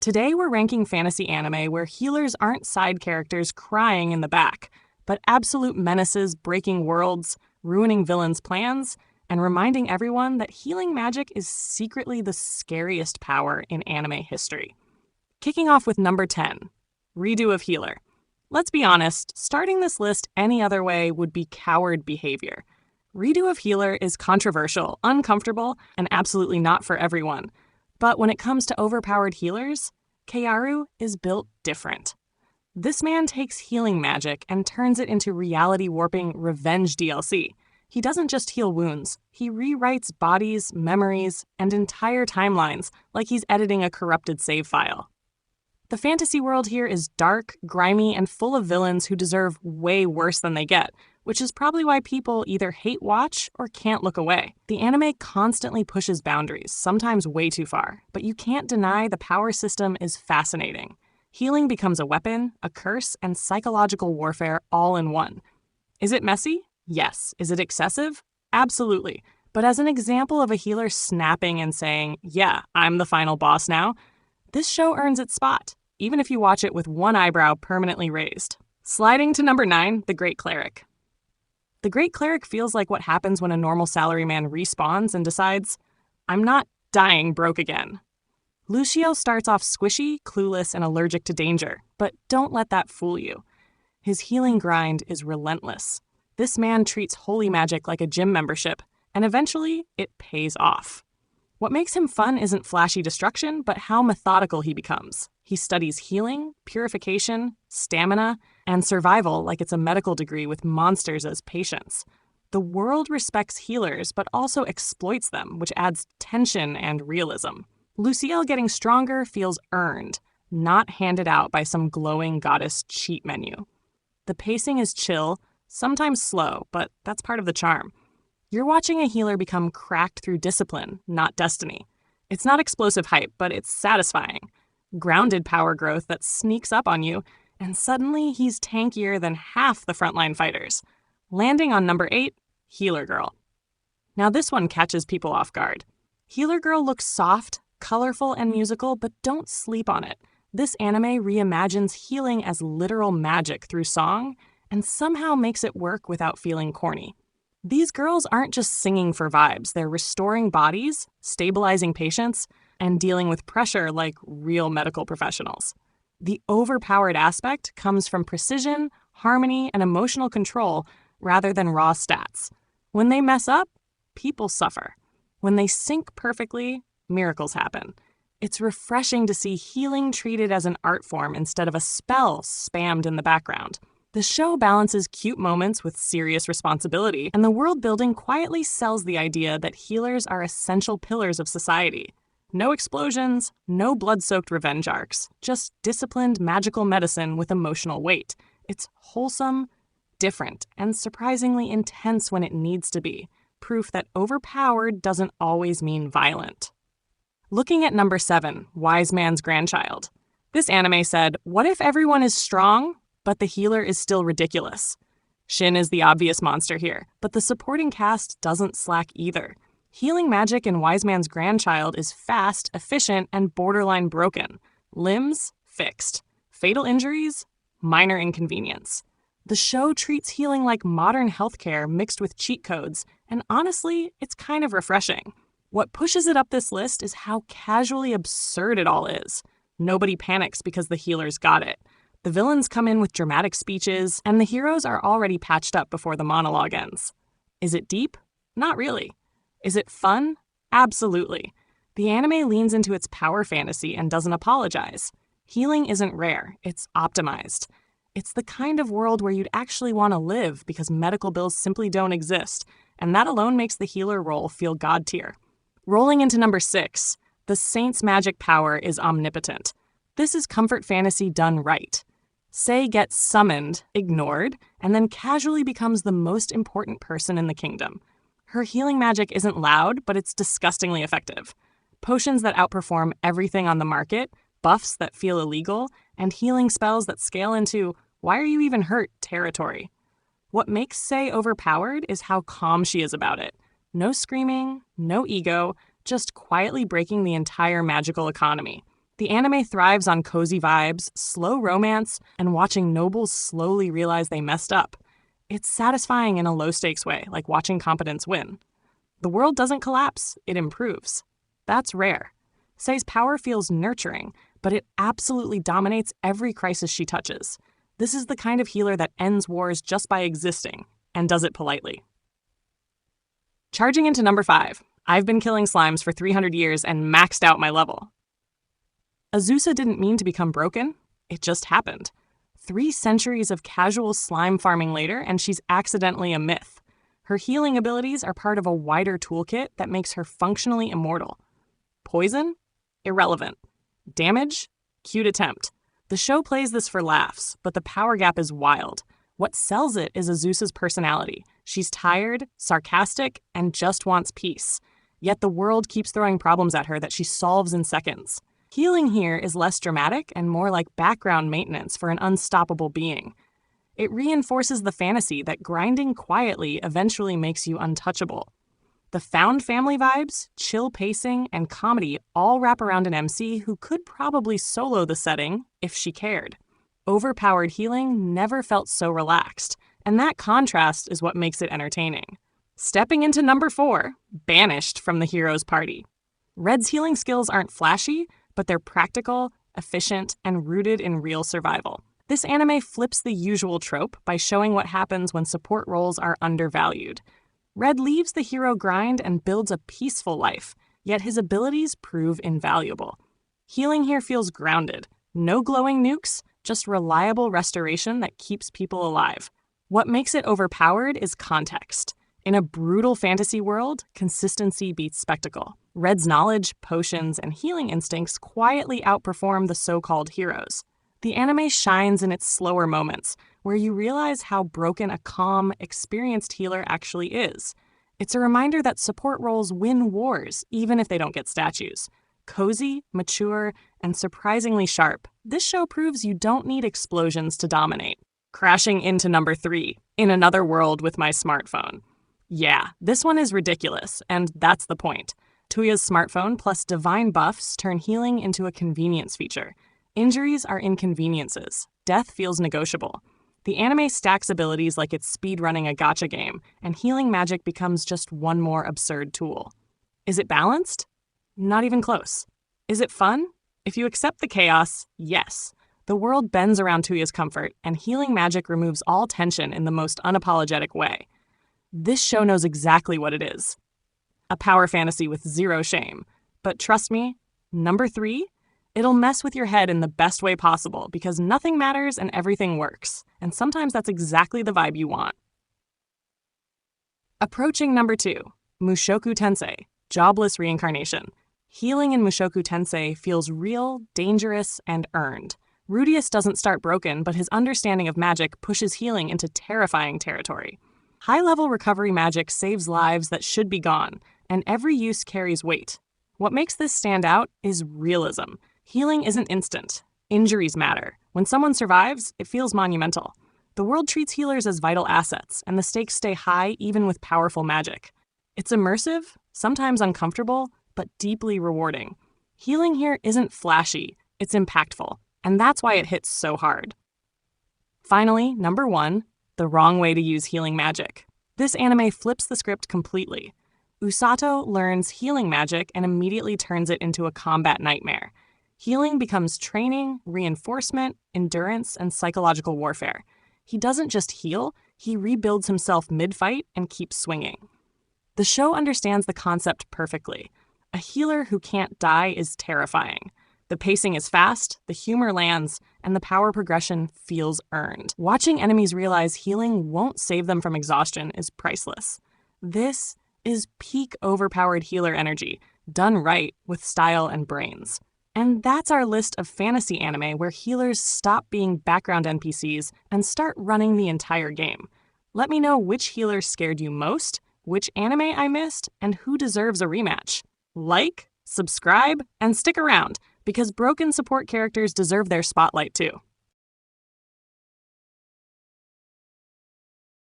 Today we're ranking fantasy anime where healers aren't side characters crying in the back, but absolute menaces breaking worlds, ruining villains' plans, and reminding everyone that healing magic is secretly the scariest power in anime history. Kicking off with number 10, Redo of Healer. Let's be honest, starting this list any other way would be coward behavior. Redo of Healer is controversial, uncomfortable, and absolutely not for everyone. But when it comes to overpowered healers, Keiaru is built different. This man takes healing magic and turns it into reality-warping revenge DLC. He doesn't just heal wounds, he rewrites bodies, memories, and entire timelines like he's editing a corrupted save file. The fantasy world here is dark, grimy, and full of villains who deserve way worse than they get, which is probably why people either hate watch or can't look away. The anime constantly pushes boundaries, sometimes way too far, but you can't deny the power system is fascinating. Healing becomes a weapon, a curse, and psychological warfare all in one. Is it messy? Yes. Is it excessive? Absolutely. But as an example of a healer snapping and saying, yeah, I'm the final boss now, this show earns its spot, even if you watch it with one eyebrow permanently raised. Sliding to number 9, The Great Cleric. The Great Cleric feels like what happens when a normal salaryman respawns and decides, I'm not dying broke again. Lucio starts off squishy, clueless, and allergic to danger, but don't let that fool you. His healing grind is relentless. This man treats holy magic like a gym membership, and eventually it pays off. What makes him fun isn't flashy destruction, but how methodical he becomes. He studies healing, purification, stamina, and survival like it's a medical degree with monsters as patients. The world respects healers, but also exploits them, which adds tension and realism. Luciel getting stronger feels earned, not handed out by some glowing goddess cheat menu. The pacing is chill, sometimes slow, but that's part of the charm. You're watching a healer become cracked through discipline, not destiny. It's not explosive hype, but it's satisfying. Grounded power growth that sneaks up on you, and suddenly he's tankier than half the frontline fighters. Landing on number 8, Healer Girl. Now this one catches people off guard. Healer Girl looks soft, colorful, and musical, but don't sleep on it. This anime reimagines healing as literal magic through song, and somehow makes it work without feeling corny. These girls aren't just singing for vibes, they're restoring bodies, stabilizing patients, and dealing with pressure like real medical professionals. The overpowered aspect comes from precision, harmony, and emotional control rather than raw stats. When they mess up, people suffer. When they sync perfectly, miracles happen. It's refreshing to see healing treated as an art form instead of a spell spammed in the background. The show balances cute moments with serious responsibility, and the world building quietly sells the idea that healers are essential pillars of society. No explosions, no blood-soaked revenge arcs, just disciplined magical medicine with emotional weight. It's wholesome, different, and surprisingly intense when it needs to be. Proof that overpowered doesn't always mean violent. Looking at number 7, Wise Man's Grandchild. This anime said, what if everyone is strong, but the healer is still ridiculous? Shin is the obvious monster here, but the supporting cast doesn't slack either. Healing magic in Wise Man's Grandchild is fast, efficient, and borderline broken. Limbs, fixed. Fatal injuries, minor inconvenience. The show treats healing like modern healthcare mixed with cheat codes, and honestly, it's kind of refreshing. What pushes it up this list is how casually absurd it all is. Nobody panics because the healers got it. The villains come in with dramatic speeches, and the heroes are already patched up before the monologue ends. Is it deep? Not really. Is it fun? Absolutely. The anime leans into its power fantasy and doesn't apologize. Healing isn't rare, it's optimized. It's the kind of world where you'd actually want to live because medical bills simply don't exist, and that alone makes the healer role feel god tier. Rolling into number 6, the Saint's magic power is omnipotent. This is comfort fantasy done right. Sei gets summoned, ignored, and then casually becomes the most important person in the kingdom. Her healing magic isn't loud, but it's disgustingly effective. Potions that outperform everything on the market, buffs that feel illegal, and healing spells that scale into, why are you even hurt, territory. What makes Sei overpowered is how calm she is about it. No screaming, no ego, just quietly breaking the entire magical economy. The anime thrives on cozy vibes, slow romance, and watching nobles slowly realize they messed up. It's satisfying in a low-stakes way, like watching competence win. The world doesn't collapse, it improves. That's rare. Sei's power feels nurturing, but it absolutely dominates every crisis she touches. This is the kind of healer that ends wars just by existing, and does it politely. Charging into number 5, I've been killing slimes for 300 years and maxed out my level. Azusa didn't mean to become broken, it just happened. 3 centuries of casual slime farming later, and she's accidentally a myth. Her healing abilities are part of a wider toolkit that makes her functionally immortal. Poison? Irrelevant. Damage? Cute attempt. The show plays this for laughs, but the power gap is wild. What sells it is Azusa's personality. She's tired, sarcastic, and just wants peace. Yet the world keeps throwing problems at her that she solves in seconds. Healing here is less dramatic and more like background maintenance for an unstoppable being. It reinforces the fantasy that grinding quietly eventually makes you untouchable. The found family vibes, chill pacing, and comedy all wrap around an MC who could probably solo the setting if she cared. Overpowered healing never felt so relaxed, and that contrast is what makes it entertaining. Stepping into number 4, Banished from the Hero's Party. Red's healing skills aren't flashy, but they're practical, efficient, and rooted in real survival. This anime flips the usual trope by showing what happens when support roles are undervalued. Red leaves the hero grind and builds a peaceful life, yet his abilities prove invaluable. Healing here feels grounded. No glowing nukes, just reliable restoration that keeps people alive. What makes it overpowered is context. In a brutal fantasy world, consistency beats spectacle. Red's knowledge, potions, and healing instincts quietly outperform the so-called heroes. The anime shines in its slower moments, where you realize how broken a calm, experienced healer actually is. It's a reminder that support roles win wars, even if they don't get statues. Cozy, mature, and surprisingly sharp, this show proves you don't need explosions to dominate. Crashing into number 3, In Another World with My Smartphone. Yeah, this one is ridiculous, and that's the point. Tuya's smartphone plus divine buffs turn healing into a convenience feature. Injuries are inconveniences. Death feels negotiable. The anime stacks abilities like it's speedrunning a gacha game, and healing magic becomes just one more absurd tool. Is it balanced? Not even close. Is it fun? If you accept the chaos, yes. The world bends around Tuya's comfort, and healing magic removes all tension in the most unapologetic way. This show knows exactly what it is. A power fantasy with zero shame. But trust me, number 3, it'll mess with your head in the best way possible because nothing matters and everything works. And sometimes that's exactly the vibe you want. Approaching number 2, Mushoku Tensei, Jobless Reincarnation. Healing in Mushoku Tensei feels real, dangerous, and earned. Rudius doesn't start broken, but his understanding of magic pushes healing into terrifying territory. High-level recovery magic saves lives that should be gone, and every use carries weight. What makes this stand out is realism. Healing isn't instant. Injuries matter. When someone survives, it feels monumental. The world treats healers as vital assets, and the stakes stay high even with powerful magic. It's immersive, sometimes uncomfortable, but deeply rewarding. Healing here isn't flashy, it's impactful, and that's why it hits so hard. Finally, number 1, The Wrong Way to Use Healing Magic. This anime flips the script completely. Usato learns healing magic and immediately turns it into a combat nightmare. Healing becomes training, reinforcement, endurance, and psychological warfare. He doesn't just heal, he rebuilds himself mid-fight and keeps swinging. The show understands the concept perfectly. A healer who can't die is terrifying. The pacing is fast, the humor lands, and the power progression feels earned. Watching enemies realize healing won't save them from exhaustion is priceless. This is peak overpowered healer energy, done right with style and brains. And that's our list of fantasy anime where healers stop being background NPCs and start running the entire game. Let me know which healer scared you most, which anime I missed, and who deserves a rematch. Like, subscribe, and stick around, because broken support characters deserve their spotlight too.